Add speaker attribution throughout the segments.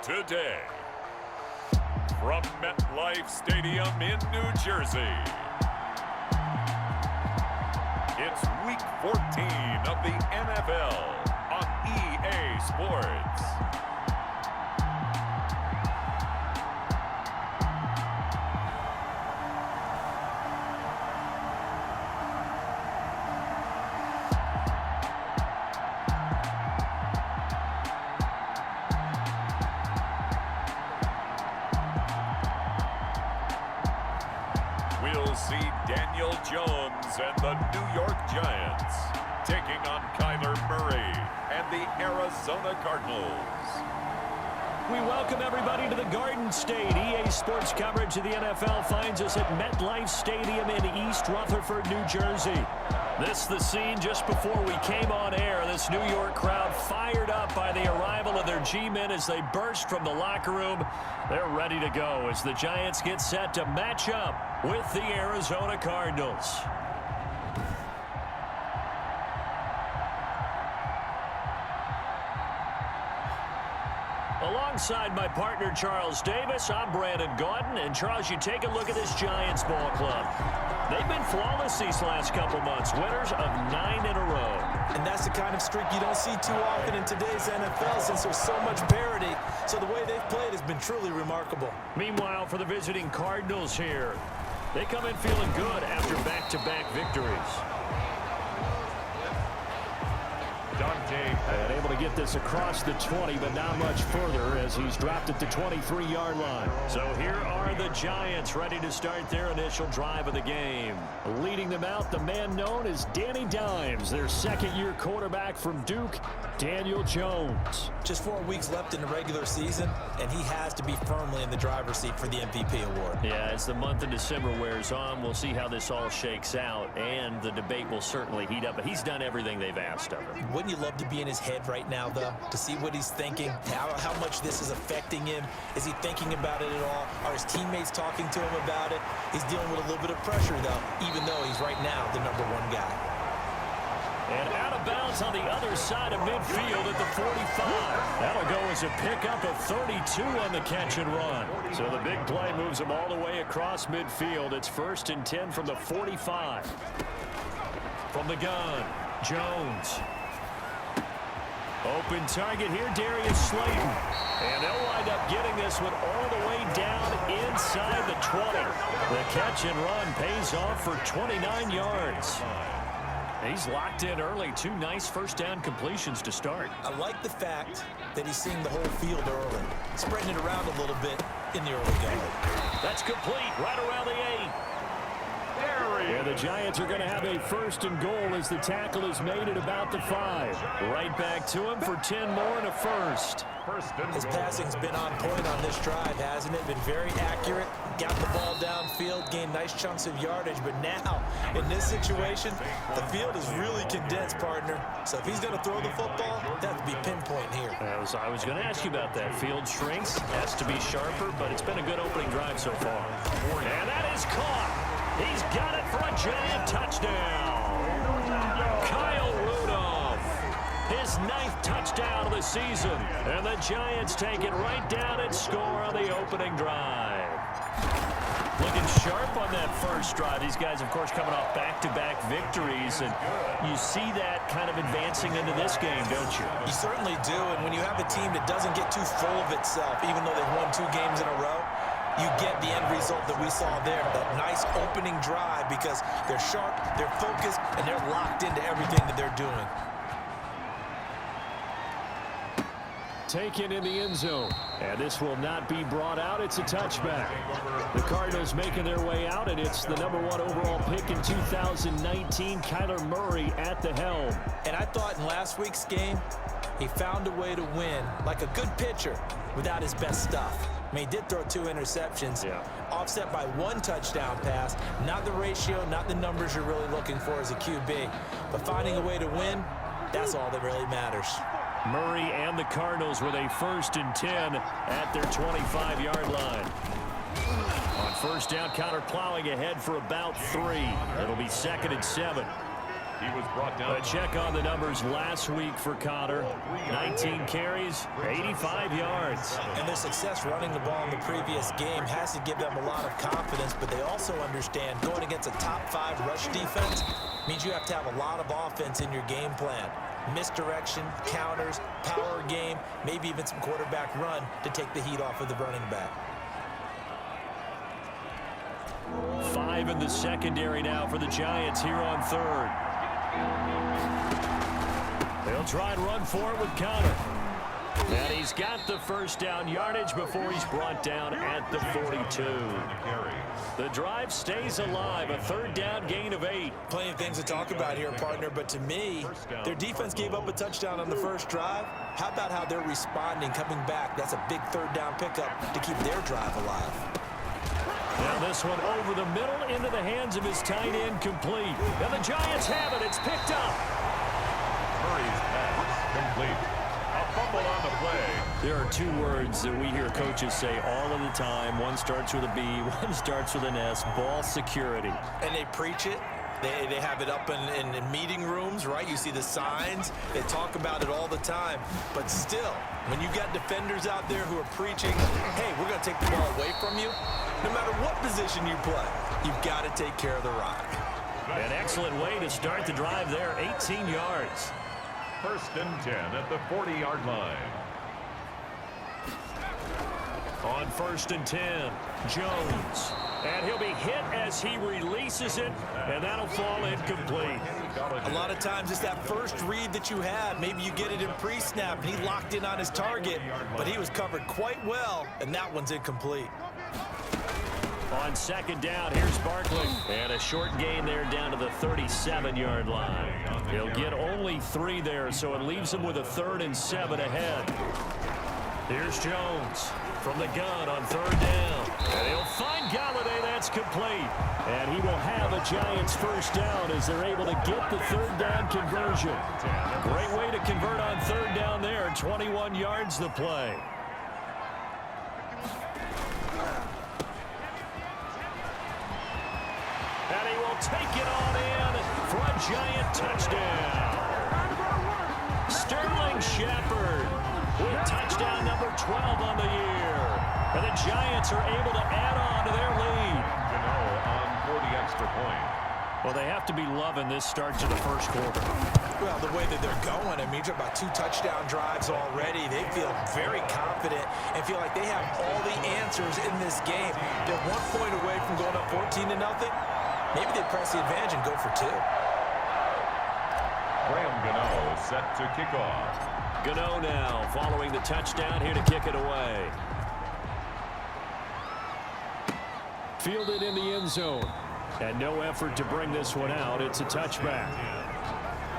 Speaker 1: today. From MetLife Stadium in New Jersey, it's Week 14 of the NFL on EA Sports. We'll see Daniel Jones and the New York Giants taking on Kyler Murray and the Arizona Cardinals.
Speaker 2: We welcome everybody to the Garden State. EA Sports coverage of the NFL finds us at MetLife Stadium in East Rutherford, New Jersey. This is the scene just before we came on air. This New York crowd fired up by the arrival of their G-men as they burst from the locker room. They're ready to go as the Giants get set to match up with the Arizona Cardinals. Alongside my partner, Charles Davis, I'm Brandon Gaudin. And, Charles, you take a look at this Giants ball club. They've been flawless these last couple months, winners of 9 in a row.
Speaker 3: And that's the kind of streak you don't see too often in today's NFL since there's so much parity. So the way they've played has been truly remarkable.
Speaker 2: Meanwhile, for the visiting Cardinals here, they come in feeling good after back-to-back victories. And able to get this across the 20, but not much further as he's dropped at the 23-yard line. So here are the Giants ready to start their initial drive of the game. Leading them out, the man known as Danny Dimes, their second-year quarterback from Duke, Daniel Jones.
Speaker 3: Just 4 weeks left in the regular season, and he has to be firmly in the driver's seat for the MVP award.
Speaker 2: Yeah, as the month of December wears on, we'll see how this all shakes out, and the debate will certainly heat up. But he's done everything they've asked of him.
Speaker 3: Wouldn't you love to be in his head right now, though, to see what he's thinking, how much this is affecting him? Is he thinking about it at all? Are his teammates talking to him about it? He's dealing with a little bit of pressure, though, even though he's right now the #1 guy.
Speaker 2: And out of bounds on the other side of midfield at the 45. That'll go as a pickup of 32 on the catch and run. So the big play moves him all the way across midfield. It's 1st and 10 from the 45. From the gun, Jones. Open target here, Darius Slayton. And they'll wind up getting this one all the way down inside the 20. The catch and run pays off for 29 yards. He's locked in early. 2 nice first down completions to start.
Speaker 3: I like the fact that he's seeing the whole field early, spreading it around a little bit in the early game.
Speaker 2: That's complete right around the 8. And the Giants are going to have a 1st and goal as the tackle is made at about the 5. Right back to him for 10 more and a first.
Speaker 3: His passing's been on point on this drive, hasn't it? Been very accurate, got the ball downfield, gained nice chunks of yardage. But now, in this situation, the field is really condensed, partner. So if he's going to throw the football, that would be pinpoint here.
Speaker 2: I was going to ask you about that. Field shrinks, has to be sharper, but it's been a good opening drive so far. And that is caught. He's got it for a Giant touchdown. Kyle Rudolph, his 9th touchdown of the season. And the Giants take it right down and score on the opening drive. Looking sharp on that first drive. These guys, of course, coming off back-to-back victories. And you see that kind of advancing into this game, don't you?
Speaker 3: You certainly do. And when you have a team that doesn't get too full of itself, even though they've won 2 games in a row, you get the end result that we saw there, that nice opening drive, because they're sharp, they're focused, and they're locked into everything that they're doing.
Speaker 2: Taken in the end zone, and this will not be brought out. It's a touchback. The Cardinals making their way out, and it's the #1 overall pick in 2019, Kyler Murray at the helm.
Speaker 3: And I thought in last week's game, he found a way to win, like a good pitcher, without his best stuff. I mean, he did throw 2 interceptions, offset by 1 touchdown pass. Not the ratio, not the numbers you're really looking for as a QB. But finding a way to win, that's all that really matters.
Speaker 2: Murray and the Cardinals with a 1st and 10 at their 25-yard line. On 1st down, Connor plowing ahead for about 3. It'll be 2nd and 7.
Speaker 1: He was brought down.
Speaker 2: A check on the numbers last week for Connor. 19 carries, 85 yards.
Speaker 3: And their success running the ball in the previous game has to give them a lot of confidence, but they also understand going against a top 5 rush defense means you have to have a lot of offense in your game plan. Misdirection, counters, power game, maybe even some quarterback run to take the heat off of the running back.
Speaker 2: 5 in the secondary now for the Giants here on third. They'll try and run for it with Connor. And he's got the first down yardage before he's brought down at the 42. The drive stays alive, a third down gain of 8.
Speaker 3: Plenty of things to talk about here, partner, but to me, their defense gave up a touchdown on the first drive. How about how they're responding, coming back? That's a big third down pickup to keep their drive alive.
Speaker 2: Now this one over the middle into the hands of his tight end, complete. And the Giants have it. It's picked up.
Speaker 1: Murray's pass complete. A fumble on the play.
Speaker 2: There are 2 words that we hear coaches say all of the time. One starts with a B, one starts with an S. Ball security.
Speaker 3: And they preach it. They have it up in meeting rooms, right? You see the signs. They talk about it all the time. But still, when you got defenders out there who are preaching, hey, we're going to take the ball away from you, no matter what position you play, you've got to take care of the rock.
Speaker 2: An excellent way to start the drive there, 18 yards.
Speaker 1: 1st and 10 at the 40-yard line.
Speaker 2: On 1st and 10, Jones. And he'll be hit as he releases it, and that'll fall incomplete.
Speaker 3: A lot of times it's that first read that you have. Maybe you get it in pre-snap, and he locked in on his target, but he was covered quite well, and that one's incomplete.
Speaker 2: On 2nd down, here's Barkley. And a short gain there down to the 37-yard line. He'll get only 3 there, so it leaves him with a 3rd and 7 ahead. Here's Jones from the gun on 3rd down. And he'll find Galladay. That's complete. And he will have a Giants first down as they're able to get the 3rd down conversion. Great way to convert on 3rd down there. 21 yards the play. And he will take it on in for a Giant touchdown. Sterling Shepard with touchdown number 12 on the year. And the Giants are able to add on to their lead.
Speaker 1: On for the extra point.
Speaker 2: Well, they have to be loving this start to the first quarter.
Speaker 3: Well, the way that they're going, I mean, you're about 2 touchdown drives already. They feel very confident and feel like they have all the answers in this game. They're 1 point away from going up 14-0. Maybe they press the advantage and go for 2.
Speaker 1: Graham Gano set to kick off.
Speaker 2: Gano now following the touchdown here to kick it away. Fielded in the end zone. And no effort to bring this one out. It's a touchback.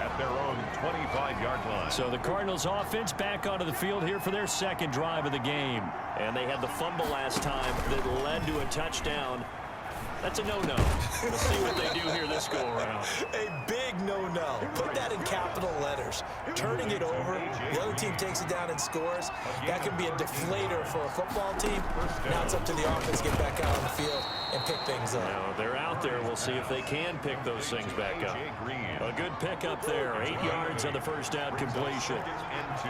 Speaker 1: At their own 25-yard line.
Speaker 2: So the Cardinals offense back onto the field here for their 2nd drive of the game. And they had the fumble last time that led to a touchdown. That's a no-no. We'll see what they do here this go-around.
Speaker 3: A big no-no. Put that in capital letters. Turning it over, the other team takes it down and scores. That can be a deflator for a football team. Now it's up to the offense to get back out on the field and pick things up.
Speaker 2: Now they're out there. We'll see if they can pick those things back up. A good pickup there. 8 yards on the first down completion.
Speaker 1: And 2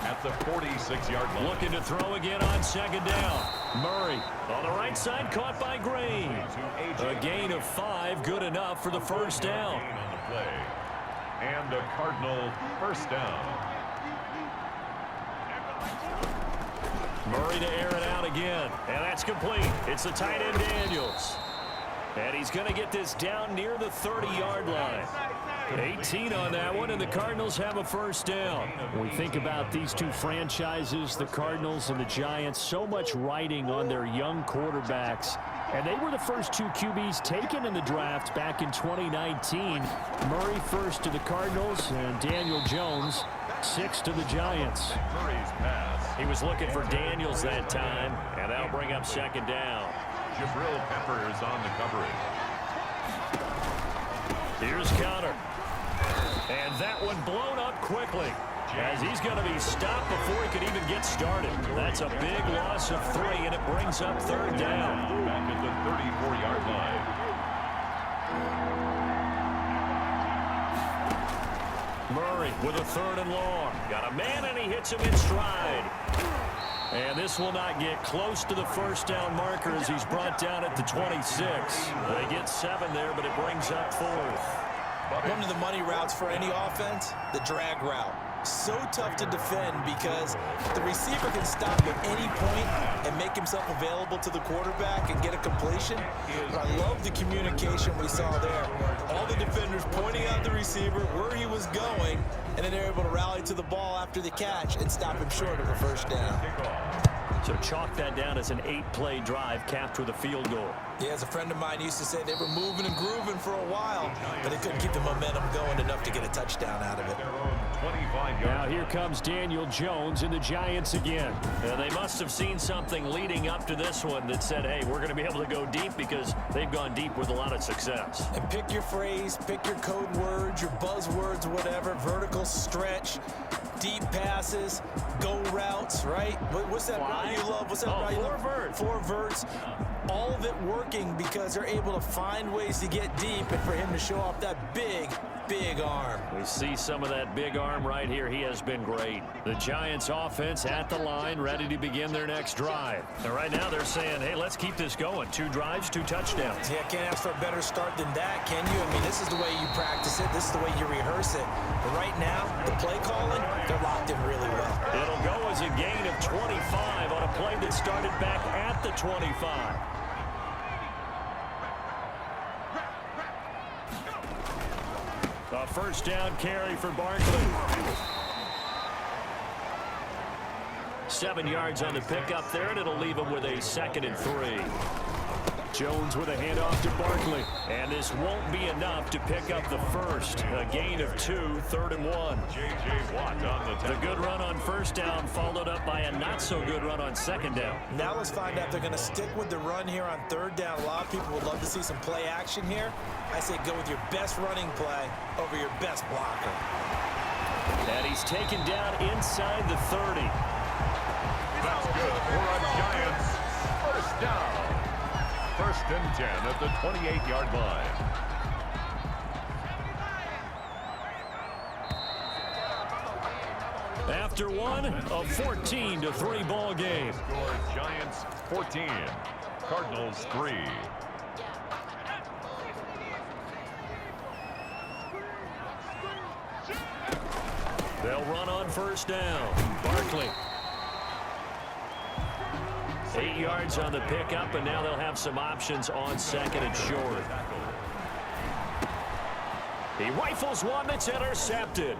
Speaker 1: at the 46-yard line.
Speaker 2: Looking to throw again on 2nd down. Murray on the right side, caught by Green. A gain of 5, good enough for the first down.
Speaker 1: On the play. And a Cardinal first down.
Speaker 2: Murray to air it out again. And that's complete. It's the tight end Daniels. And he's going to get this down near the 30-yard line. 18 on that one, and the Cardinals have a first down. When we think about these 2 franchises, the Cardinals and the Giants, so much riding on their young quarterbacks. And they were the first 2 QBs taken in the draft back in 2019. Murray first to the Cardinals, and Daniel Jones 6 to the Giants.
Speaker 1: Murray's pass.
Speaker 2: He was looking for Daniels that time, and that'll bring up 2nd down.
Speaker 1: Jabril Peppers on the coverage.
Speaker 2: Here's Connor. And that one blown up quickly as he's going to be stopped before he could even get started. That's a big loss of 3, and it brings up 3rd down.
Speaker 1: Back at the 34-yard line.
Speaker 2: Murray with a 3rd and long. Got a man, and he hits him in stride. And this will not get close to the first down marker as he's brought down at the 26. They get 7 there, but it brings up 4th.
Speaker 3: One of the money routes for any offense, the drag route. So tough to defend because the receiver can stop at any point and make himself available to the quarterback and get a completion. But I love the communication we saw there. All the defenders pointing out the receiver where he was going, and then they're able to rally to the ball after the catch and stop him short of a first down.
Speaker 2: So chalk that down as an 8-play drive capped with a field goal.
Speaker 3: Yeah, as a friend of mine used to say, they were moving and grooving for a while, but they couldn't keep the momentum going enough to get a touchdown out of it.
Speaker 2: Now here comes Daniel Jones and the Giants again. They must have seen something leading up to this one that said, hey, we're going to be able to go deep, because they've gone deep with a lot of success.
Speaker 3: And pick your phrase, pick your code words, your buzzwords, whatever, vertical stretch, deep passes, go routes, right? What's that route you love? What's that route you love?
Speaker 2: 4 verts.
Speaker 3: 4 verts. All of it working because they're able to find ways to get deep and for him to show off that big arm.
Speaker 2: We see some of that big arm right here. He has been great. The Giants offense at the line, ready to begin their next drive. And right now they're saying, hey, let's keep this going. 2 drives, 2 touchdowns.
Speaker 3: Yeah, can't ask for a better start than that, can you? I mean, this is the way you practice it. This is the way you rehearse it. But right now, the play calling, they're locked in really well.
Speaker 2: It'll go as a gain of 25 on a play that started back at the 25. A first down carry for Barkley. 7 yards on the pickup there, and it'll leave him with a 2nd and 3. Jones with a handoff to Barkley. And this won't be enough to pick up the first. A gain of 2, 3rd and 1. The good run on first down followed up by a not-so-good run on 2nd down.
Speaker 3: Now let's find out if they're going to stick with the run here on 3rd down. A lot of people would love to see some play action here. I say go with your best running play over your best blocker.
Speaker 2: And he's taken down inside the 30.
Speaker 1: That's good for a Giants first down. 1st and 10 at the 28-yard line.
Speaker 2: After one, a 14-3 ball game.
Speaker 1: Score Giants 14, Cardinals 3.
Speaker 2: They'll run on first down. Barkley. 8 yards on the pickup, and now they'll have some options on 2nd and short. He rifles one that's intercepted.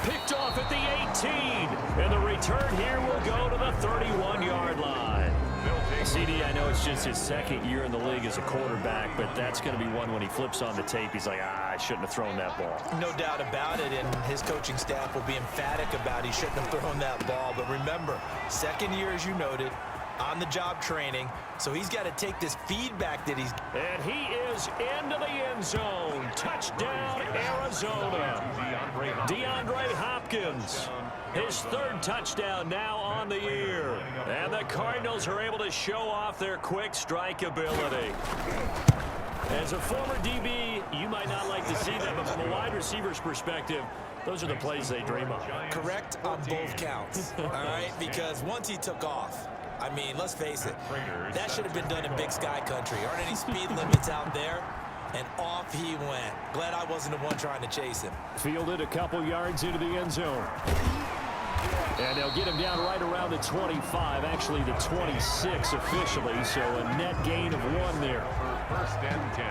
Speaker 2: Picked off at the 18. And the return here will go to the 31-yard line. CD, I know it's just his 2nd year in the league as a quarterback, but that's going to be one when he flips on the tape. He's like, I shouldn't have thrown that ball.
Speaker 3: No doubt about it, and his coaching staff will be emphatic about he shouldn't have thrown that ball. But remember, 2nd year, as you noted, on-the-job training, so he's got to take this feedback that he's...
Speaker 2: And he is into the end zone. Touchdown, Arizona. DeAndre Hopkins. His 3rd touchdown now on the year. And the Cardinals are able to show off their quick strike ability. As a former DB, you might not like to see that, but from a wide receiver's perspective, those are the plays they dream of.
Speaker 3: Correct on both counts, all right? Because once he took off, I mean, let's face it, that should have been done in Big Sky Country. Aren't any speed limits out there? And off he went. Glad I wasn't the one trying to chase him.
Speaker 2: Fielded a couple yards into the end zone. And they'll get him down right around the 25, actually the 26 officially, so a net gain of 1 there.
Speaker 1: 1st and 10.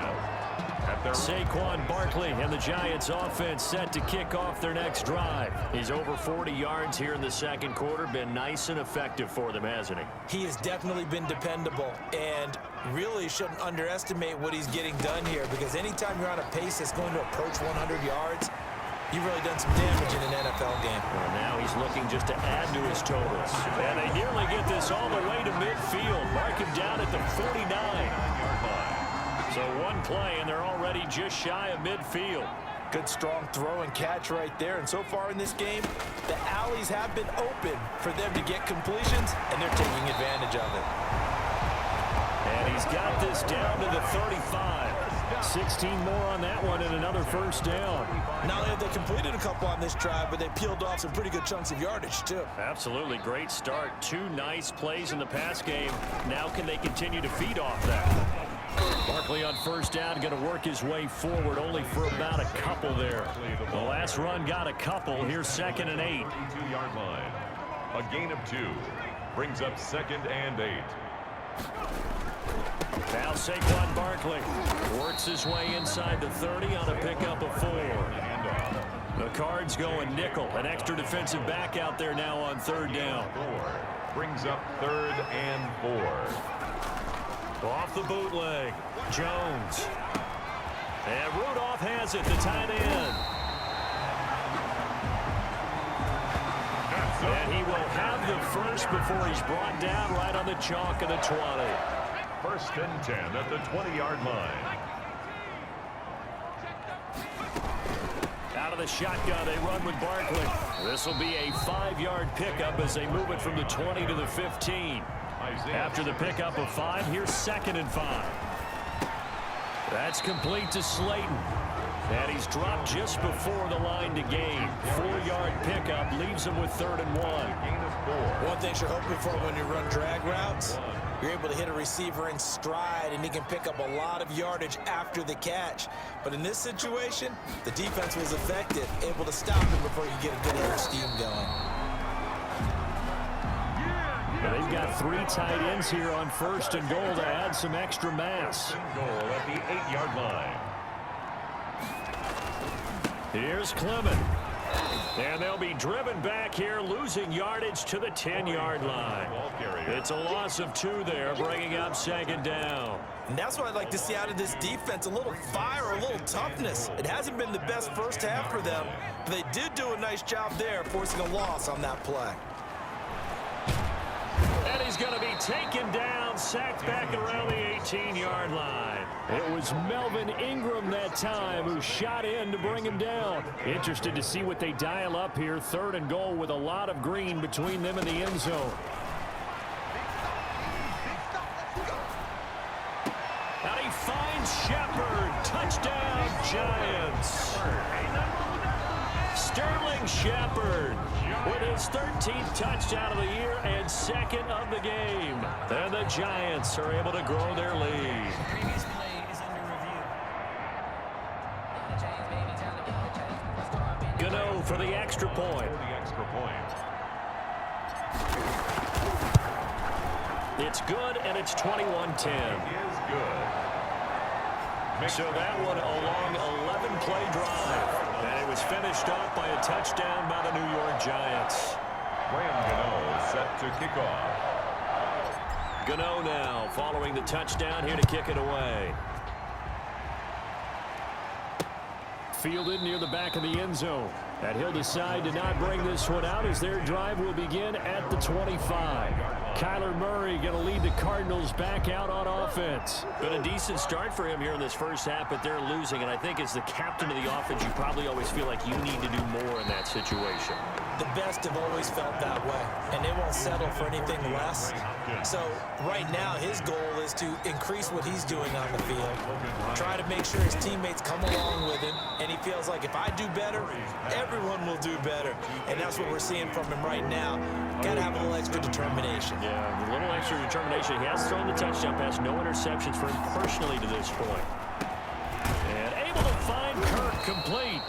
Speaker 2: Saquon Barkley and the Giants offense set to kick off their next drive. He's over 40 yards here in the 2nd quarter. Been nice and effective for them, hasn't he?
Speaker 3: He has definitely been dependable, and really shouldn't underestimate what he's getting done here, because anytime you're on a pace that's going to approach 100 yards, you've really done some damage in an NFL game.
Speaker 2: Well, now he's looking just to add to his totals. And they nearly get this all the way to midfield. Mark him down at the 49-yard line. So 1 play, and they're already just shy of midfield.
Speaker 3: Good strong throw and catch right there. And so far in this game, the alleys have been open for them to get completions, and they're taking advantage of it.
Speaker 2: And he's got this down to the 35. 16 more on that one and another first down.
Speaker 3: Not only have they completed a couple on this drive, but they peeled off some pretty good chunks of yardage, too.
Speaker 2: Absolutely great start. 2 nice plays in the pass game. Now can they continue to feed off that? Barkley on first down, going to work his way forward, only for about a couple there. The last run got a couple. Here's 2nd and 8.
Speaker 1: 2-yard line. A gain of 2 brings up 2nd and 8.
Speaker 2: Now Saquon Barkley works his way inside the 30 on a pickup of 4. The Cards going nickel. An extra defensive back out there now on 3rd down.
Speaker 1: 4 brings up 3rd and 4.
Speaker 2: Off the bootleg, Jones. And Rudolph has it, the tight end. And he will have the first before he's brought down right on the chalk of the 20.
Speaker 1: 1st and 10 at the 20-yard line.
Speaker 2: Out of the shotgun, they run with Barkley. This will be a 5-yard pickup as they move it from the 20 to the 15. After the pickup of 5, here's 2nd and 5. That's complete to Slayton. And he's dropped just before the line to gain. 4-yard pickup leaves him with 3rd and 1.
Speaker 3: One thing you're hoping for when you run drag routes, you're able to hit a receiver in stride, and he can pick up a lot of yardage after the catch. But in this situation, the defense was effective, able to stop him before you get a good air steam going.
Speaker 2: They've got 3 tight ends here on 1st and goal to add some extra mass.
Speaker 1: Goal at the 8-yard line.
Speaker 2: Here's Clement. And they'll be driven back here, losing yardage to the 10-yard line. It's a loss of 2 there, bringing up 2nd down.
Speaker 3: And that's what I'd like to see out of this defense, a little fire, a little toughness. It hasn't been the best first half for them, but they did do a nice job there, forcing a loss on that play.
Speaker 2: And he's going to be taken down, sacked back around the 18-yard line. It was Melvin Ingram that time who shot in to bring him down. Interested to see what they dial up here. 3rd and goal with a lot of green between them and the end zone. And he finds Shepard. Touchdown, Giants. Sterling Shepard with his 13th touchdown of the year and 2nd of the game. And the Giants are able to grow their lead.
Speaker 4: The previous play is under review.
Speaker 2: Gano for the extra point. It's good, and it's 21-10.
Speaker 1: Is good.
Speaker 2: So that one a long 11-play drive. And it was finished off by a touchdown by the New York Giants.
Speaker 1: Graham Gano set to kick off.
Speaker 2: Gano now following the touchdown here to kick it away. Fielded near the back of the end zone. And he'll decide to not bring this one out as their drive will begin at the 25. Kyler Murray going to lead the Cardinals back out on offense. Been a decent start for him here in this first half, but they're losing. And I think as the captain of the offense, you probably always feel like you need to do more in that situation.
Speaker 3: The best have always felt that way, and they won't settle for anything less. So right now, his goal is to increase what he's doing on the field, try to make sure his teammates come along with him, and he feels like if I do better, everyone will do better. And that's what we're seeing from him right now. Got to have a little extra determination.
Speaker 2: Yeah, a little extra determination. He has thrown the touchdown pass, no interceptions for him personally to this point. And able to find Kirk complete.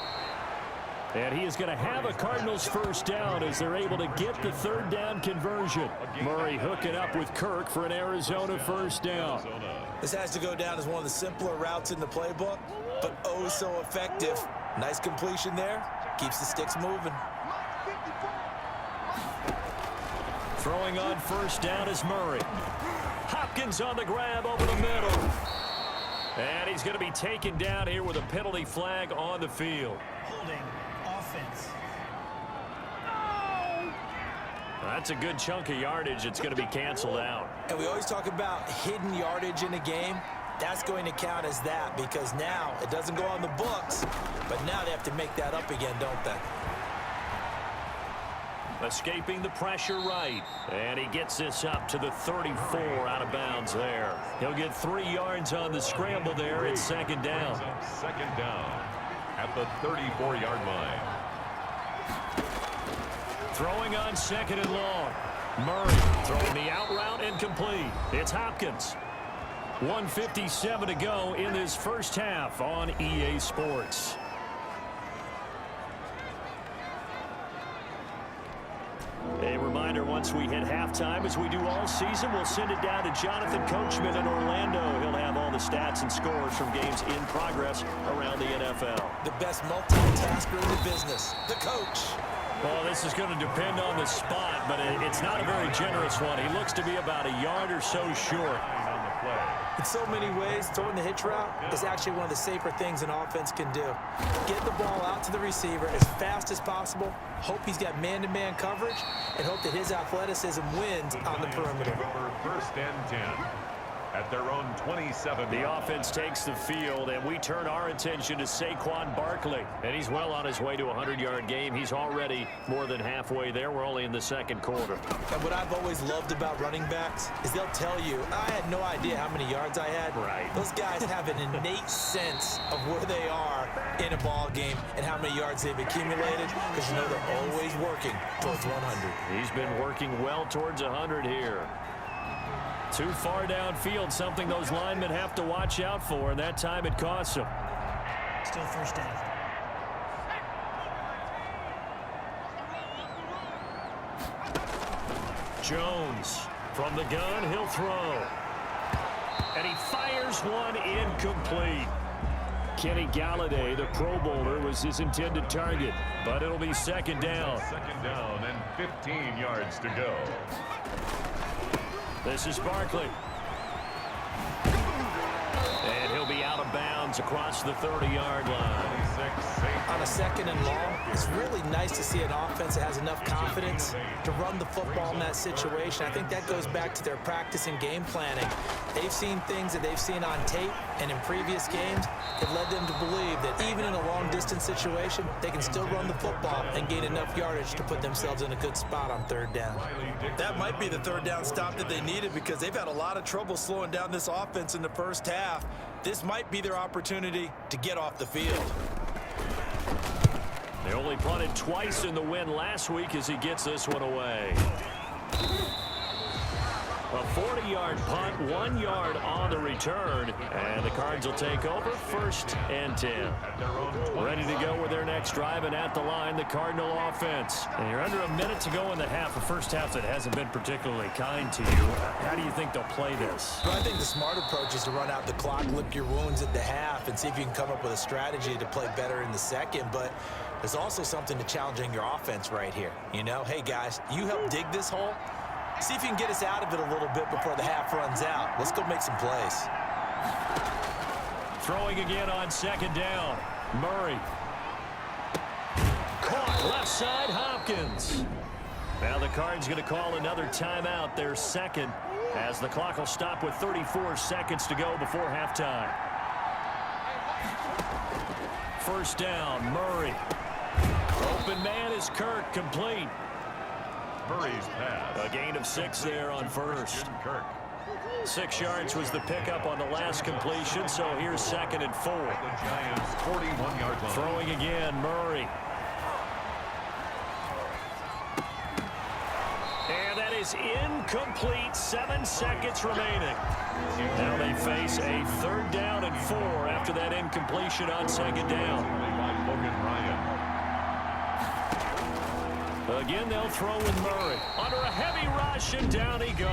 Speaker 2: And he is going to have a Cardinals first down as they're able to get the 3rd down conversion. Murray hooking up with Kirk for an Arizona first down.
Speaker 3: This has to go down as one of the simpler routes in the playbook, but oh so effective. Nice completion there. Keeps the sticks moving.
Speaker 2: Throwing on first down is Murray. Hopkins on the grab over the middle. And he's going to be taken down here with a penalty flag on the field.
Speaker 4: Holding offense.
Speaker 2: That's a good chunk of yardage. It's going to be canceled out.
Speaker 3: And we always talk about hidden yardage in a game. That's going to count as that because now it doesn't go on the books, but now they have to make that up again, don't they?
Speaker 2: Escaping the pressure right. And he gets this up to the 34 out of bounds there. He'll get 3 yards on the scramble there. It's second down.
Speaker 1: Second down at the 34-yard line.
Speaker 2: Throwing on second and long. Murray throwing the out route incomplete. It's Hopkins. 1:57 to go in this first half on EA Sports. A reminder, once we hit halftime, as we do all season, we'll send it down to Jonathan Coachman in Orlando. He'll have all the stats and scores from games in progress around the NFL.
Speaker 3: The best multitasker in the business, the coach.
Speaker 2: Well, this is going to depend on the spot, but it's not a very generous one. He looks to be about a yard or so short.
Speaker 3: In so many ways, throwing the hitch route is actually one of the safer things an offense can do. Get the ball out to the receiver as fast as possible, hope he's got man-to-man coverage, and hope that his athleticism wins on the perimeter.
Speaker 1: First and 10 at their own 27.
Speaker 2: The offense takes the field, and we turn our attention to Saquon Barkley. And he's well on his way to a 100-yard game. He's already more than halfway there. We're only in the second quarter.
Speaker 3: And what I've always loved about running backs is they'll tell you, I had no idea how many yards I had.
Speaker 2: Right.
Speaker 3: Those guys have an innate sense of where they are in a ball game and how many yards they've accumulated, because you know they're always working towards 100.
Speaker 2: He's been working well towards 100 here. Too far downfield, something those linemen have to watch out for, and that time it costs them.
Speaker 4: Still first down.
Speaker 2: Jones from the gun, he'll throw. And he fires one incomplete. Kenny Galladay, the Pro Bowler, was his intended target, but it'll be second down.
Speaker 1: Second down and 15 yards to go.
Speaker 2: This is Barkley. And he'll be out of bounds across the 30-yard line.
Speaker 3: On a second and long, it's really nice to see an offense that has enough confidence to run the football in that situation. I think that goes back to their practice and game planning. They've seen things that they've seen on tape and in previous games that led them to believe that even in a long-distance situation, they can still run the football and gain enough yardage to put themselves in a good spot on third down. That might be the third down stop that they needed, because they've had a lot of trouble slowing down this offense in the first half. This might be their opportunity to get off the field.
Speaker 2: They only punted twice in the win last week as he gets this one away. A 40-yard punt, 1 yard on the return, and the Cards will take over first and 10. Ready to go with their next drive, and at the line, the Cardinal offense. And you're under a minute to go in the half, a first half that hasn't been particularly kind to you. How do you think they'll play this?
Speaker 3: Well, I think the smart approach is to run out the clock, lick your wounds at the half, and see if you can come up with a strategy to play better in the second. But there's also something to challenging your offense right here. You know, hey, guys, you help dig this hole. See if you can get us out of it a little bit before the half runs out. Let's go make some plays.
Speaker 2: Throwing again on second down. Murray. Caught left side, Hopkins. Now the Cards going to call another timeout, their second, as the clock will stop with 34 seconds to go before halftime. First down, Murray. Open man is Kirk, complete.
Speaker 1: Murray's pass.
Speaker 2: A gain of 6 there on first. 6 yards was the pickup on the last completion, so here's second and 4.
Speaker 1: The Giants' 41-yard line.
Speaker 2: Throwing again, Murray. And that is incomplete. 7 seconds remaining. Now they face a third down and 4 after that incompletion on second down. Again, they'll throw with Murray. Under a heavy rush, and down he goes.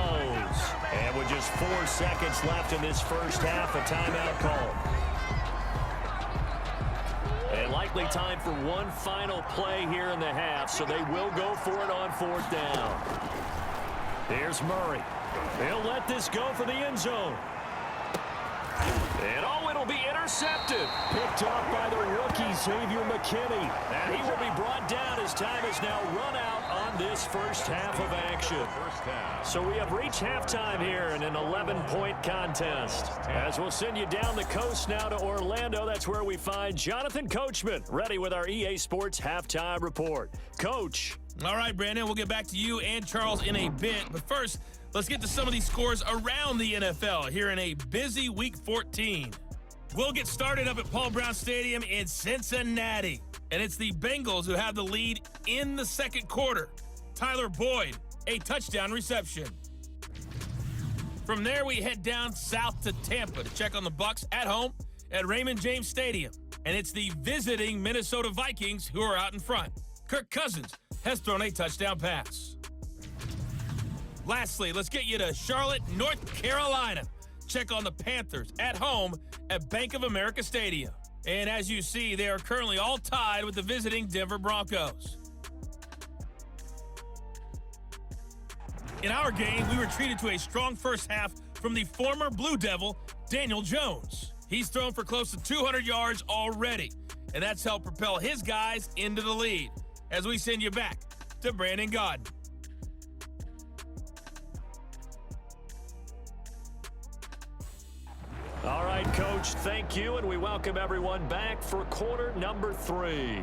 Speaker 2: And with just 4 seconds left in this first half, a timeout call. And likely time for one final play here in the half, so they will go for it on fourth down. Here's Murray. He'll let this go for the end zone. And oh, it'll be intercepted. Picked off by the rookie, Xavier McKinney. And he will be brought down as time is now run out on this first half of action. So we have reached halftime here in an 11-point contest. As we'll send you down the coast now to Orlando, that's where we find Jonathan Coachman, ready with our EA Sports Halftime Report. Coach,
Speaker 5: All right, Brandon, we'll get back to you and Charles in a bit. But first, let's get to some of these scores around the NFL here in a busy Week 14. We'll get started up at Paul Brown Stadium in Cincinnati. And it's the Bengals who have the lead in the second quarter. Tyler Boyd, a touchdown reception. From there, we head down south to Tampa to check on the Bucs at home at Raymond James Stadium. And it's the visiting Minnesota Vikings who are out in front. Kirk Cousins has thrown a touchdown pass. Lastly, let's get you to Charlotte, North Carolina. Check on the Panthers at home at Bank of America Stadium. And as you see, they are currently all tied with the visiting Denver Broncos. In our game, we were treated to a strong first half from the former Blue Devil, Daniel Jones. He's thrown for close to 200 yards already, and that's helped propel his guys into the lead. As we send you back to Brandon Gaudin.
Speaker 2: All right, Coach, thank you, and we welcome everyone back for quarter number 3.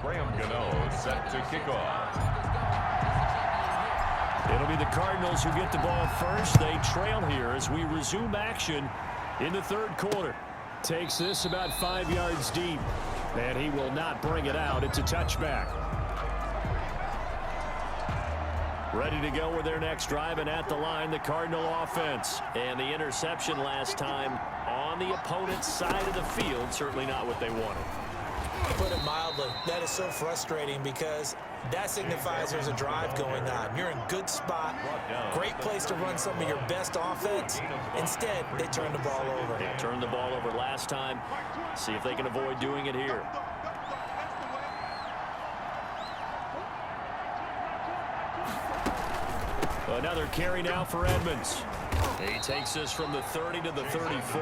Speaker 1: Graham Gano set to kick off.
Speaker 2: It'll be the Cardinals who get the ball first. They trail here as we resume action in the third quarter. Takes this about 5 yards deep, and he will not bring it out. It's a touchback. Ready to go with their next drive, and at the line, the Cardinal offense. And the interception last time on the opponent's side of the field, certainly not what they wanted.
Speaker 3: Put it mildly, that is so frustrating because that signifies there's a drive going on. You're in good spot, great place to run some of your best offense. Instead, they turn the ball over.
Speaker 2: They turned the ball over last time. See if they can avoid doing it here. Another carry now for Edmonds. He takes this from the 30 to the 34.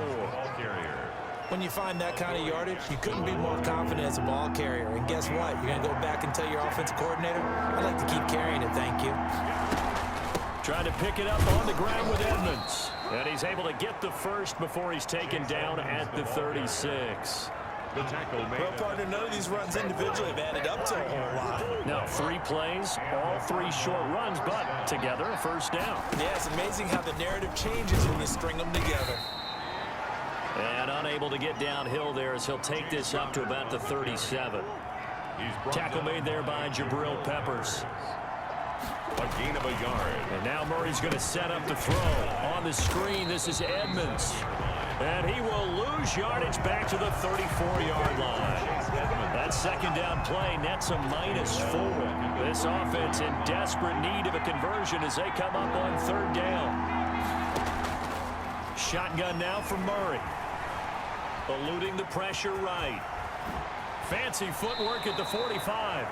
Speaker 3: When you find that kind of yardage, you couldn't be more confident as a ball carrier. And guess what? You're going to go back and tell your offensive coordinator, I'd like to keep carrying it, thank you.
Speaker 2: Trying to pick it up on the ground with Edmonds. And he's able to get the first before he's taken down at the 36.
Speaker 1: The tackle made.
Speaker 3: Well, partner, none of these runs individually have added up to a whole lot.
Speaker 2: No, 3 plays, all 3 short runs, but together a first down.
Speaker 3: Yeah, it's amazing how the narrative changes when you string them together.
Speaker 2: And unable to get downhill there as he'll take this up to about the 37. Tackle made there by Jabril Peppers.
Speaker 1: A gain of a yard.
Speaker 2: And now Murray's going to set up the throw. On the screen, this is Edmonds. And he will lose yardage back to the 34-yard line. That second down play nets a -4. This offense in desperate need of a conversion as they come up on third down. Shotgun now for Murray. Eluding the pressure right. Fancy footwork at the 45.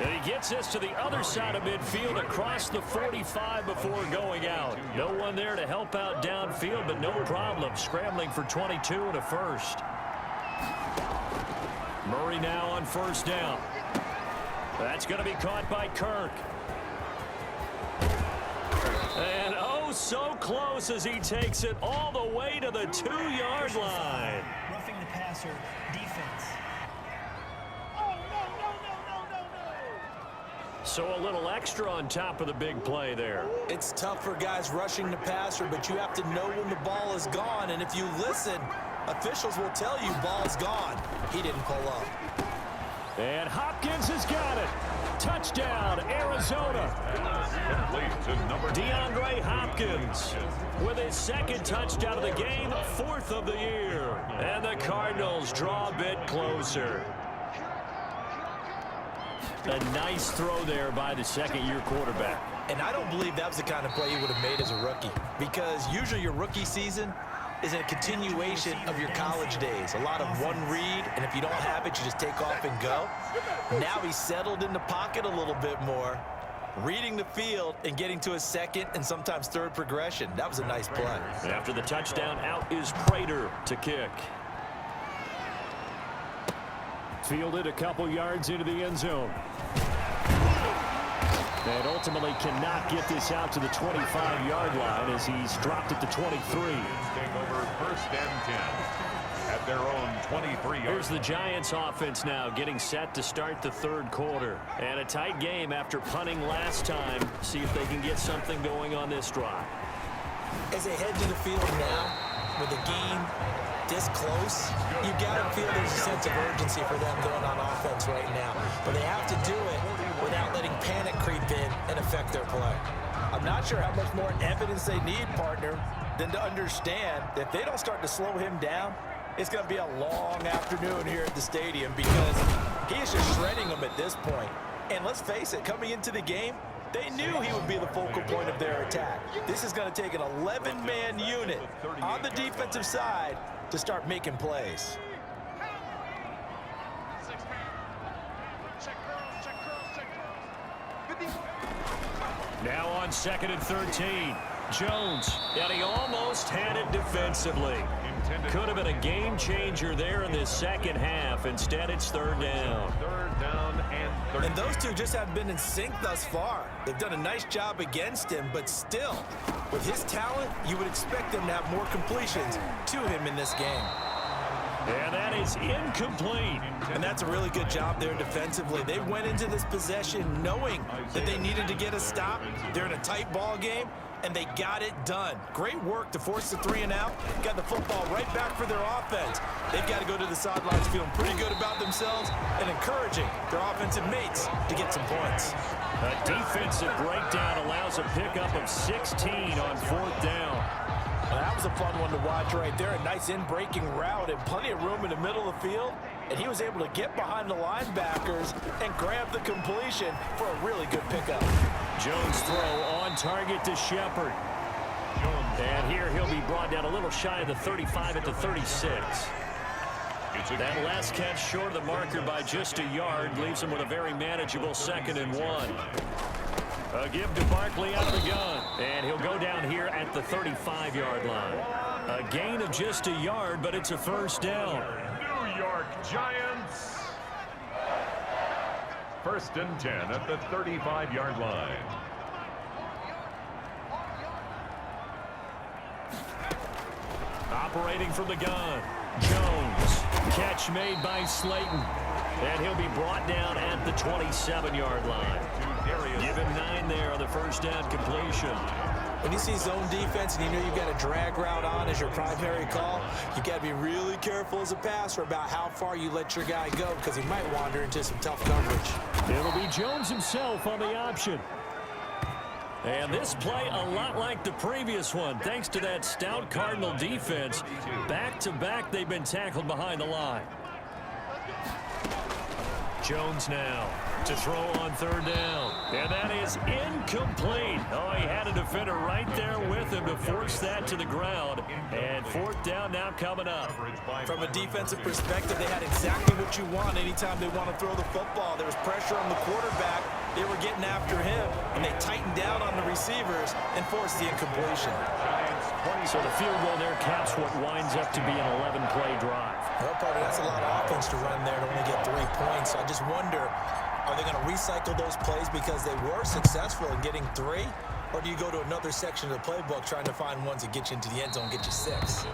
Speaker 2: And he gets this to the other side of midfield across the 45 before going out. No one there to help out downfield, but no problem. Scrambling for 22 and a first. Murray now on first down. That's going to be caught by Kirk. And oh, so close as he takes it all the way to the 2-yard line.
Speaker 4: Roughing the passer, defense.
Speaker 2: So a little extra on top of the big play there.
Speaker 3: It's tough for guys rushing the passer, but you have to know when the ball is gone. And if you listen, officials will tell you ball's gone. He didn't pull up.
Speaker 2: And Hopkins has got it. Touchdown, Arizona. DeAndre Hopkins with his second touchdown of the game, 4th of the year. And the Cardinals draw a bit closer. A nice throw there by the second-year quarterback.
Speaker 3: And I don't believe that was the kind of play he would have made as a rookie, because usually your rookie season is a continuation of your college days. A lot of one read, and if you don't have it, you just take off and go. Now he's settled in the pocket a little bit more, reading the field and getting to his second and sometimes third progression. That was a nice play.
Speaker 2: After the touchdown, out is Prater to kick. Fielded a couple yards into the end zone. And ultimately cannot get this out to the 25-yard line as he's dropped it to 23.
Speaker 1: Take over 1st and 10 at their own 23.
Speaker 2: Here's the Giants offense now getting set to start the third quarter. And a tight game after punting last time. See if they can get something going on this drive.
Speaker 3: As they head to the field now, with the game this close, you got to feel there's a sense of urgency for them going on offense right now. But they have to do it without letting panic creep in and affect their play.
Speaker 6: I'm not sure how much more evidence they need, partner, than to understand that if they don't start to slow him down, it's going to be a long afternoon here at the stadium because he is just shredding them at this point. And let's face it, coming into the game, they knew he would be the focal point of their attack. This is going to take an 11-man unit on the defensive side to start making plays.
Speaker 2: Now on 2nd and 13. Jones, and he almost had it defensively. Could have been a game changer there in this second half. Instead, it's 3rd down.
Speaker 1: 3rd down and 13.
Speaker 6: And those two just haven't been in sync thus far. They've done a nice job against him, but still, with his talent, you would expect them to have more completions to him in this game.
Speaker 2: And that is incomplete.
Speaker 6: And that's a really good job there defensively. They went into this possession knowing that they needed to get a stop. They're in a tight ball game, and they got it done. Great work to force the 3 and out. Got the football right back for their offense. They've got to go to the sidelines feeling pretty good about themselves and encouraging their offensive mates to get some points.
Speaker 2: A defensive breakdown allows a pickup of 16 on 4th down.
Speaker 6: Well, that was a fun one to watch right there. A nice in-breaking route and plenty of room in the middle of the field. And he was able to get behind the linebackers and grab the completion for a really good pickup.
Speaker 2: Jones throw on target to Shepard. And here he'll be brought down a little shy of the 35 at the 36. That last catch short of the marker by just a yard leaves him with a very manageable 2nd and 1. A give to Barkley out of the gun. And he'll go down here at the 35-yard line. A gain of just a yard, but it's a 1st down.
Speaker 1: New York Giants. 1st and 10 at the 35-yard line.
Speaker 2: Operating from the gun. Jones. Catch made by Slayton. And he'll be brought down at the 27-yard line. Give him 9 there on the 1st down completion.
Speaker 6: When you see zone defense and you know you've got a drag route on as your primary call, you got to be really careful as a passer about how far you let your guy go because he might wander into some tough coverage.
Speaker 2: It'll be Jones himself on the option. And this play a lot like the previous one, thanks to that stout Cardinal defense. Back-to-back, they've been tackled behind the line. Jones now to throw on 3rd down. And that is incomplete. Oh, he had a defender right there with him to force that to the ground. And 4th down now coming up.
Speaker 6: From a defensive perspective, they had exactly what you want anytime they want to throw the football. There was pressure on the quarterback. They were getting after him, and they tightened down on the receivers and forced the incompletion.
Speaker 2: So the field goal there caps what winds up to be an 11-play drive.
Speaker 6: Well, partner, that's a lot of offense to run there to only get 3 points. So I just wonder, are they going to recycle those plays because they were successful in getting 3? Or do you go to another section of the playbook trying to find ones that get you into the end zone, get you 6?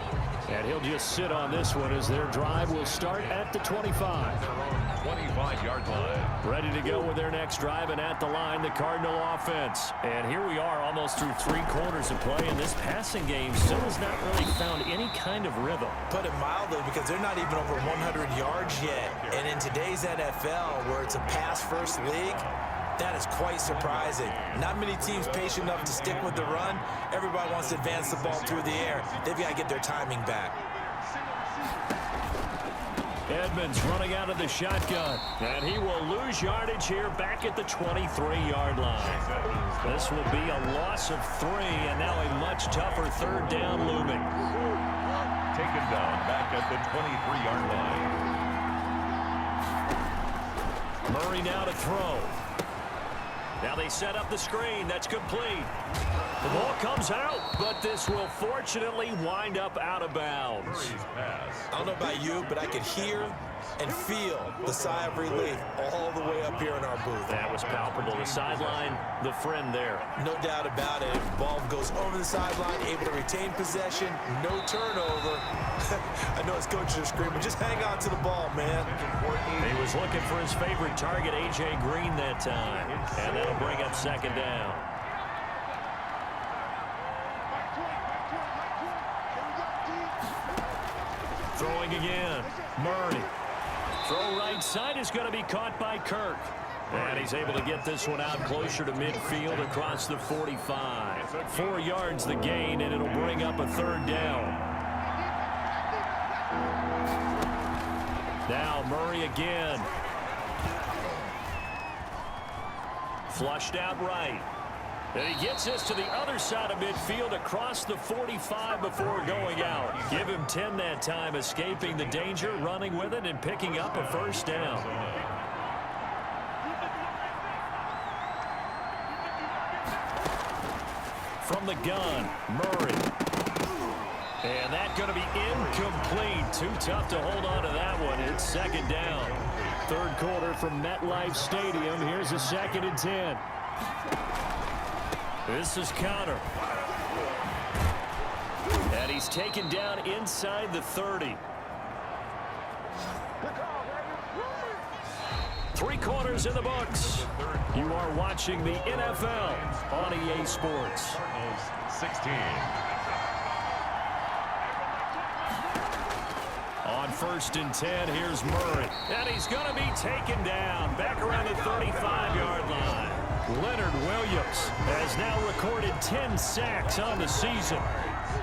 Speaker 2: And he'll just sit on this one as their drive will start at the 25.
Speaker 1: 25-yard line.
Speaker 2: Ready to go with their next drive, and at the line, the Cardinal offense. And here we are almost through 3 quarters of play, and this passing game still has not really found any kind of rhythm.
Speaker 6: Put it mildly, because they're not even over 100 yards yet. And in today's NFL, where it's a pass-first league, that is quite surprising. Not many teams patient enough to stick with the run. Everybody wants to advance the ball through the air. They've got to get their timing back.
Speaker 2: Edmonds running out of the shotgun, and he will lose yardage here back at the 23-yard line. This will be a loss of 3, and now a much tougher 3rd down looming.
Speaker 1: Taken down back at the 23-yard line.
Speaker 2: Murray now to throw. Now they set up the screen. That's complete. The ball comes out, but this will fortunately wind up out of bounds.
Speaker 6: I don't know about you, but I could hear and feel the sigh of relief all the way up here in our booth.
Speaker 2: That was palpable. The sideline, the friend there.
Speaker 6: No doubt about it. If the ball goes over the sideline, able to retain possession, no turnover. I know his coaches are screaming, just hang on to the ball, man.
Speaker 2: He was looking for his favorite target, A.J. Green, that time. And that'll bring up second down. Throwing again. Murray. Throw right side is going to be caught by Kirk. And he's able to get this one out closer to midfield across the 45. 4 yards the gain, and it'll bring up a third down. Now Murray again. Flushed out right. And he gets this to the other side of midfield across the 45 before going out. Give him 10 that time, escaping the danger, running with it, and picking up a first down. From the gun, Murray. And that's going to be incomplete. Too tough to hold on to that one. It's second down. Third quarter from MetLife Stadium. Here's a 2nd and 10. This is counter. And he's taken down inside the 30. 3 quarters in the books. You are watching the NFL on EA Sports.
Speaker 1: 16.
Speaker 2: On 1st and 10, here's Murray. And he's going to be taken down back around the 35-yard line. Leonard Williams has now recorded 10 sacks on the season.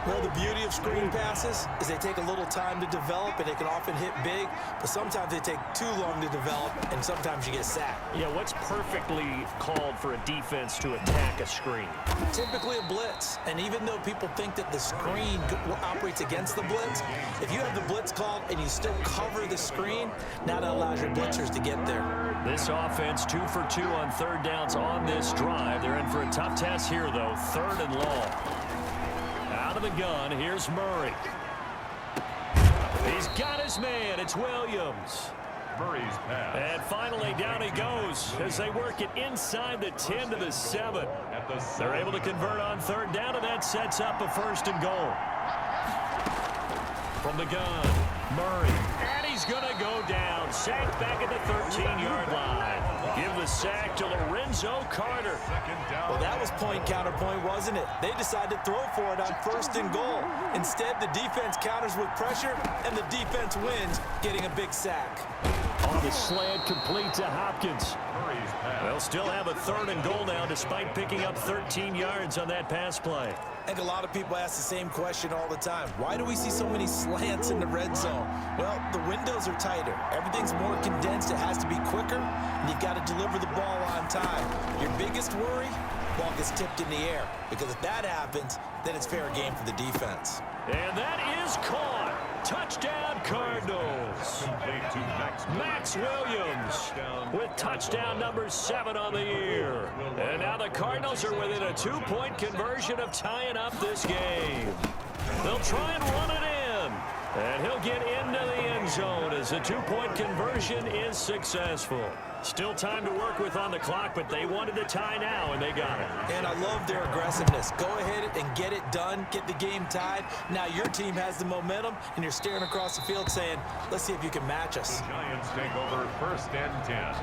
Speaker 6: Well, the beauty of screen passes is they take a little time to develop, and they can often hit big, but sometimes they take too long to develop, and sometimes you get sacked.
Speaker 2: Yeah, what's perfectly called for a defense to attack a screen?
Speaker 6: Typically a blitz, and even though people think that the screen operates against the blitz, if you have the blitz called and you still cover the screen, now that allows your blitzers to get there.
Speaker 2: This offense 2 for 2 on third downs on this drive. They're in for a tough task here, though. 3rd and long. Out of the gun, here's Murray. He's got his man. It's Williams.
Speaker 1: Murray's pass.
Speaker 2: And finally, down he goes as they work it inside the 10 to the 7. They're able to convert on third down, and that sets up a 1st and goal. From the gun, Murray. And he's going to go down. Sacked back at the 13-yard line. Give the sack to Lorenzo Carter.
Speaker 6: Well, that was point counterpoint, wasn't it? They decided to throw for it on 1st and goal. Instead, the defense counters with pressure, and the defense wins, getting a big sack.
Speaker 2: On the slant, complete to Hopkins. They'll still have a 3rd and goal now, despite picking up 13 yards on that pass play.
Speaker 6: I think a lot of people ask the same question all the time. Why do we see so many slants in the red zone? Well, the windows are tighter. Everything's more condensed. It has to be quicker, and you've got to deliver the ball on time. Your biggest worry? Ball gets tipped in the air, because if that happens, then it's fair game for the defense.
Speaker 2: And that is caught. Touchdown, Cardinals. Max Williams with touchdown number 7 on the year. And now the Cardinals are within a 2-point conversion of tying up this game. They'll try and run it in. And he'll get into the end zone as the 2-point conversion is successful. Still time to work with on the clock, but they wanted the tie now, and they got it.
Speaker 6: And I love their aggressiveness. Go ahead and get it done, get the game tied. Now your team has the momentum, and you're staring across the field saying, let's see if you can match us.
Speaker 1: The Giants take over 1st and 10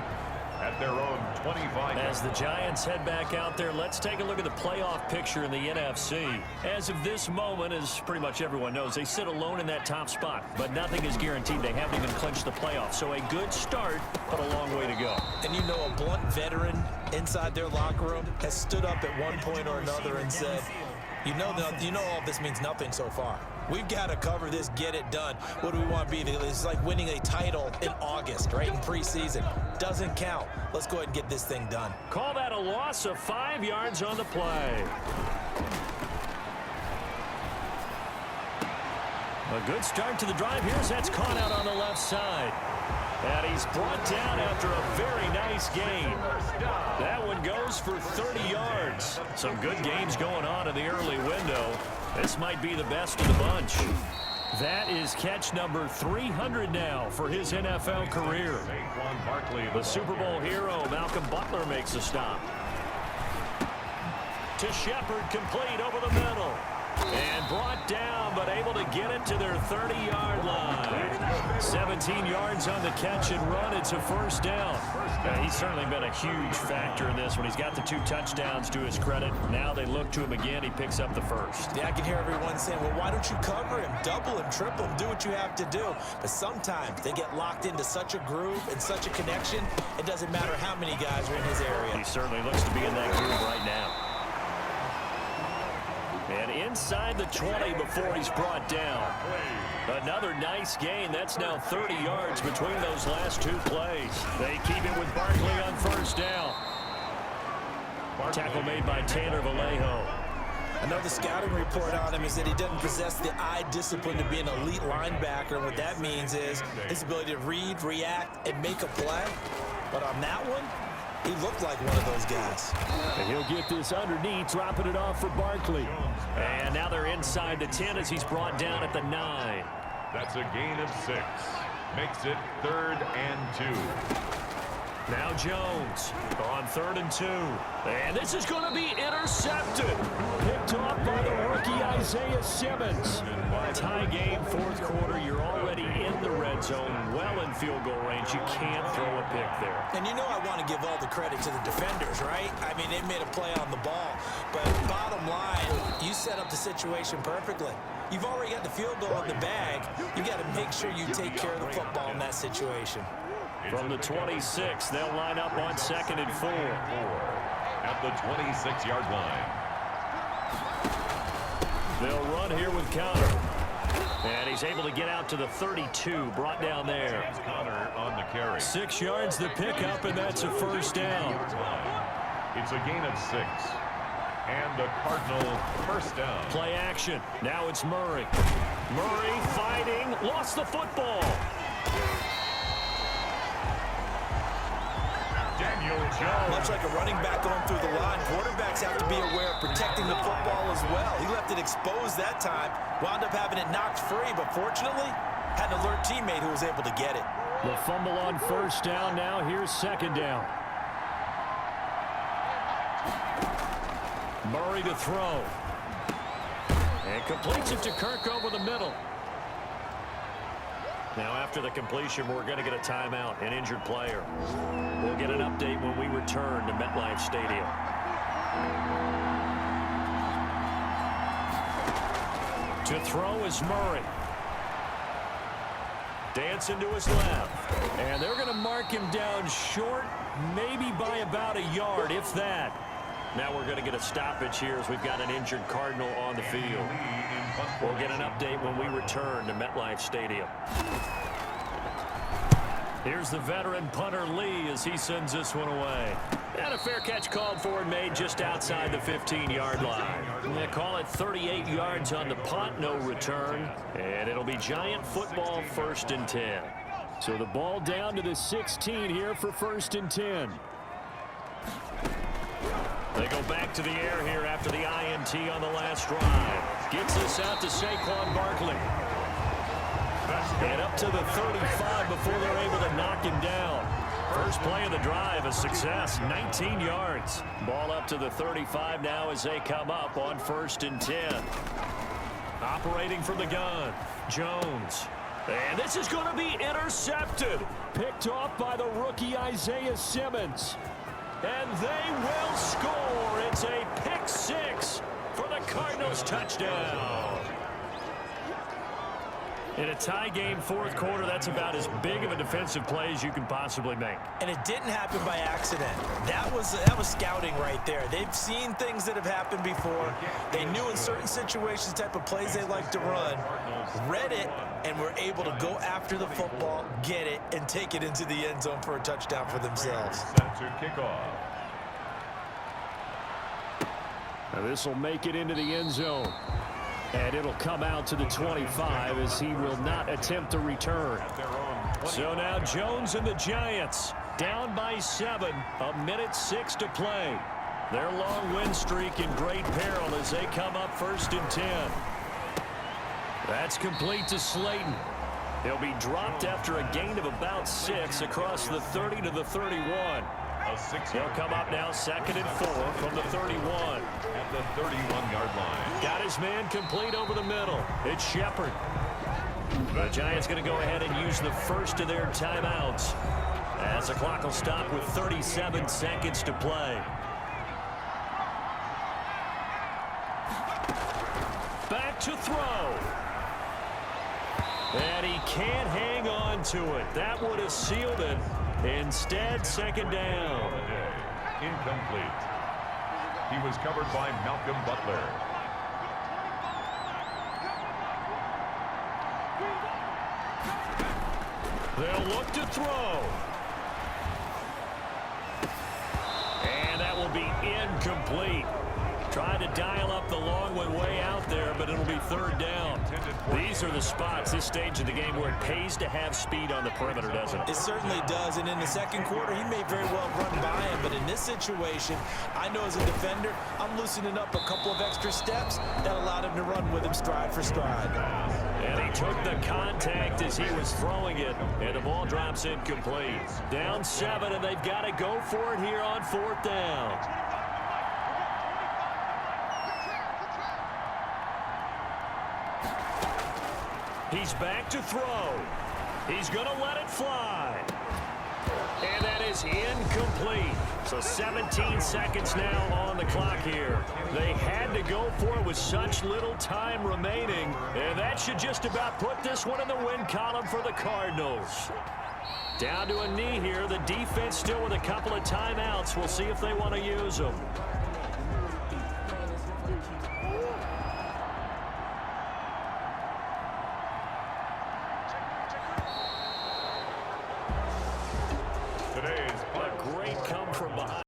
Speaker 1: at their own 25.
Speaker 2: As the Giants head back out there, let's take a look at the playoff picture in the NFC. As of this moment, as pretty much everyone knows, they sit alone in that top spot, but nothing is guaranteed. They haven't even clinched the playoffs, so a good start, but a long way to go.
Speaker 6: And you know, a blunt veteran inside their locker room has stood up at one point or another and said, you know all this means nothing so far. We've got to cover this, get it done. What do we want to be? It's like winning a title in August, right, in preseason. Doesn't count. Let's go ahead and get this thing done.
Speaker 2: Call that a loss of 5 yards on the play. A good start to the drive. Here's that's caught out on the left side. And he's brought down after a very nice gain. That one goes for 30 yards. Some good games going on in the early window. This might be the best of the bunch. That is catch number 300 now for his NFL career. The Super Bowl hero, Malcolm Butler, makes a stop. To Shepard, complete over the middle. And brought down, but able to get it to their 30-yard line. 17 yards on the catch and run. It's a first down. He's certainly been a huge factor in this one. He's got the 2 touchdowns to his credit. Now they look to him again. He picks up the first.
Speaker 3: Yeah, I can hear everyone saying, well, why don't you cover him, double him, triple him, do what you have to do. But sometimes they get locked into such a groove and such a connection, it doesn't matter how many guys are in his area.
Speaker 2: He certainly looks to be in that groove right now. And inside the 20 before he's brought down. Another nice gain. That's now 30 yards between those last 2 plays. They keep it with Barkley on first down. Tackle made by Taylor Vallejo.
Speaker 3: Another scouting report on him is that he doesn't possess the eye discipline to be an elite linebacker. And what that means is his ability to read, react, and make a play. But on that one, he looked like one of those guys.
Speaker 2: And he'll get this underneath, dropping it off for Barkley. And now they're inside the 10 as he's brought down at the 9.
Speaker 1: That's a gain of 6. Makes it 3rd and 2.
Speaker 2: Now Jones on 3rd and 2. And this is going to be intercepted. Picked off by the rookie Isaiah Simmons. Tie game, 4th quarter. You're already in the red zone, well in field goal range. You can't throw a pick there.
Speaker 3: And you know I want to give all the credit to the defenders, right? I mean, they made a play on the ball. But bottom line, you set up the situation perfectly. You've already got the field goal in the bag. You got to make sure you take care of the football in that situation.
Speaker 2: From the 26, they'll line up on 2nd and 4.
Speaker 1: At the 26-yard line.
Speaker 2: They'll run here with Connor. And he's able to get out to the 32, brought down there.
Speaker 1: Connor on the carry.
Speaker 2: 6 yards the pickup, and that's a first down.
Speaker 1: It's a gain of 6. And the Cardinal first down.
Speaker 2: Play action. Now it's Murray. Murray fighting. Lost the football.
Speaker 3: Much like a running back going through the line, quarterbacks have to be aware of protecting the football as well. He left it exposed that time, wound up having it knocked free, but fortunately, had an alert teammate who was able to get it.
Speaker 2: The fumble on first down. Now here's 2nd down. Murray to throw. And completes it to Kirk over the middle. Now after the completion, we're going to get a timeout, an injured player. We'll get an update when we return to MetLife Stadium. To throw is Murray. Dancing to his left. And they're going to mark him down short, maybe by about a yard, if that. Now we're going to get a stoppage here as we've got an injured Cardinal on the field. We'll get an update when we return to MetLife Stadium. Here's the veteran punter Lee as he sends this one away. And a fair catch called for and made just outside the 15-yard line. They call it 38 yards on the punt, no return. And it'll be Giant football, 1st and 10. So the ball down to the 16 here for 1st and 10. They go back to the air here after the INT on the last drive. Gets this out to Saquon Barkley. And up to the 35 before they're able to knock him down. First play of the drive, a success, 19 yards. Ball up to the 35 now as they come up on 1st and 10. Operating from the gun, Jones. And this is going to be intercepted. Picked off by the rookie Isaiah Simmons. And they will score. It's a pick 6 for the Cardinals touchdown. In a tie game, 4th quarter, that's about as big of a defensive play as you can possibly make.
Speaker 3: And it didn't happen by accident. That was scouting right there. They've seen things that have happened before. They knew in certain situations the type of plays they like to run, read it, and were able to go after the football, get it, and take it into the end zone for a touchdown for themselves.
Speaker 1: Set to kickoff.
Speaker 2: Now this will make it into the end zone. And it'll come out to the 25 as he will not attempt to return. So now Jones and the Giants down by 7, 1:06 to play. Their long win streak in great peril as they come up 1st and 10. That's complete to Slayton. He'll be dropped after a gain of about 6 across the 30 to the 31. He'll come up now 2nd and 4 from the 31.
Speaker 1: At the 31-yard line.
Speaker 2: Got his man complete over the middle. It's Shepard. The Giants going to go ahead and use the first of their timeouts as the clock will stop with 37 seconds to play. Back to throw. And he can't hang on to it. That would have sealed it. Instead, 2nd down.
Speaker 1: Incomplete. He was covered by Malcolm Butler.
Speaker 2: They'll look to throw. And that will be incomplete. Tried to dial up the long one way out there, but it'll be 3rd down. These are the spots, this stage of the game, where it pays to have speed on the perimeter, doesn't it?
Speaker 3: It certainly does, and in the 2nd quarter, he may very well run by him, but in this situation, I know as a defender, I'm loosening up a couple of extra steps that allowed him to run with him stride for stride.
Speaker 2: And he took the contact as he was throwing it, and the ball drops incomplete. Down 7, and they've got to go for it here on 4th down. He's back to throw. He's going to let it fly. And that is incomplete. So 17 seconds now on the clock here. They had to go for it with such little time remaining. And that should just about put this one in the win column for the Cardinals. Down to a knee here. The defense still with a couple of timeouts. We'll see if they want to use them.